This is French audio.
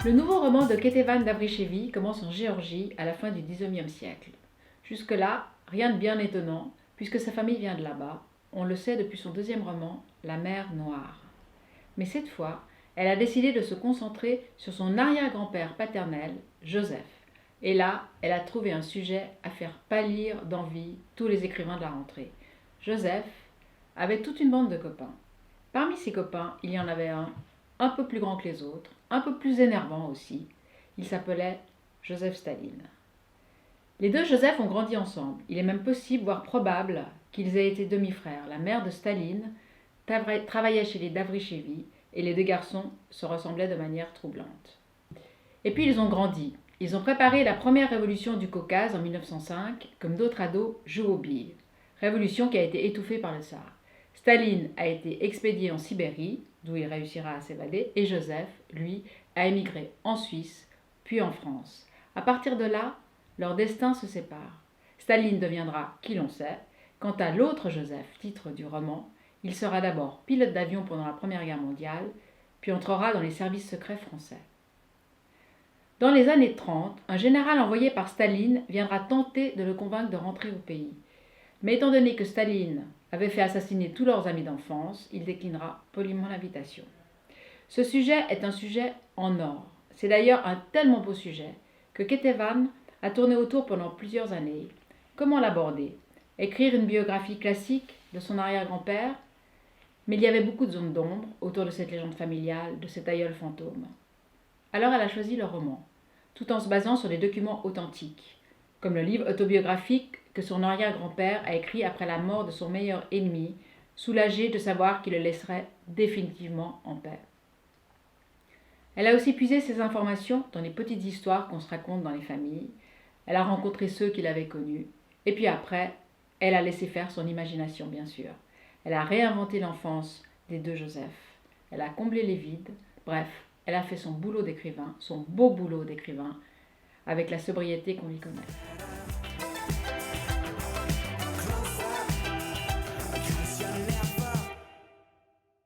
Le nouveau roman de Ketevan Davrichevi commence en Géorgie à la fin du XIXe siècle. Jusque-là, rien de bien étonnant, puisque sa famille vient de là-bas. On le sait depuis son deuxième roman, La mer Noire. Mais cette fois, elle a décidé de se concentrer sur son arrière-grand-père paternel, Joseph. Et là, elle a trouvé un sujet à faire pâlir d'envie tous les écrivains de la rentrée. Joseph avait toute une bande de copains. Parmi ses copains, il y en avait un peu plus grand que les autres, un peu plus énervant aussi. Il s'appelait Joseph Staline. Les deux Joseph ont grandi ensemble. Il est même possible, voire probable, qu'ils aient été demi-frères. La mère de Staline travaillait chez les Davrichevi et les deux garçons se ressemblaient de manière troublante. Et puis ils ont grandi. Ils ont préparé la première révolution du Caucase en 1905, comme d'autres ados jouent aux billes. Révolution qui a été étouffée par le tsar. Staline a été expédié en Sibérie, d'où il réussira à s'évader, et Joseph, lui, a émigré en Suisse, puis en France. À partir de là, leur destin se sépare. Staline deviendra qui l'on sait. Quant à l'autre Joseph, titre du roman, il sera d'abord pilote d'avion pendant la Première Guerre mondiale, puis entrera dans les services secrets français. Dans les années 30, un général envoyé par Staline viendra tenter de le convaincre de rentrer au pays. Mais étant donné que Staline avait fait assassiner tous leurs amis d'enfance, il déclinera poliment l'invitation. Ce sujet est un sujet en or. C'est d'ailleurs un tellement beau sujet que Ketevan a tourné autour pendant plusieurs années. Comment l'aborder? Écrire une biographie classique de son arrière-grand-père? Mais il y avait beaucoup de zones d'ombre autour de cette légende familiale, de cet aïeul fantôme. Alors elle a choisi le roman, tout en se basant sur des documents authentiques, comme le livre autobiographique que son arrière-grand-père a écrit après la mort de son meilleur ennemi, soulagé de savoir qu'il le laisserait définitivement en paix. Elle a aussi puisé ses informations dans les petites histoires qu'on se raconte dans les familles. Elle a rencontré ceux qui l'avaient connue. Et puis après, elle a laissé faire son imagination, bien sûr. Elle a réinventé l'enfance des deux Joseph. Elle a comblé les vides. Bref, elle a fait son boulot d'écrivain, son beau boulot d'écrivain, avec la sobriété qu'on lui connaît.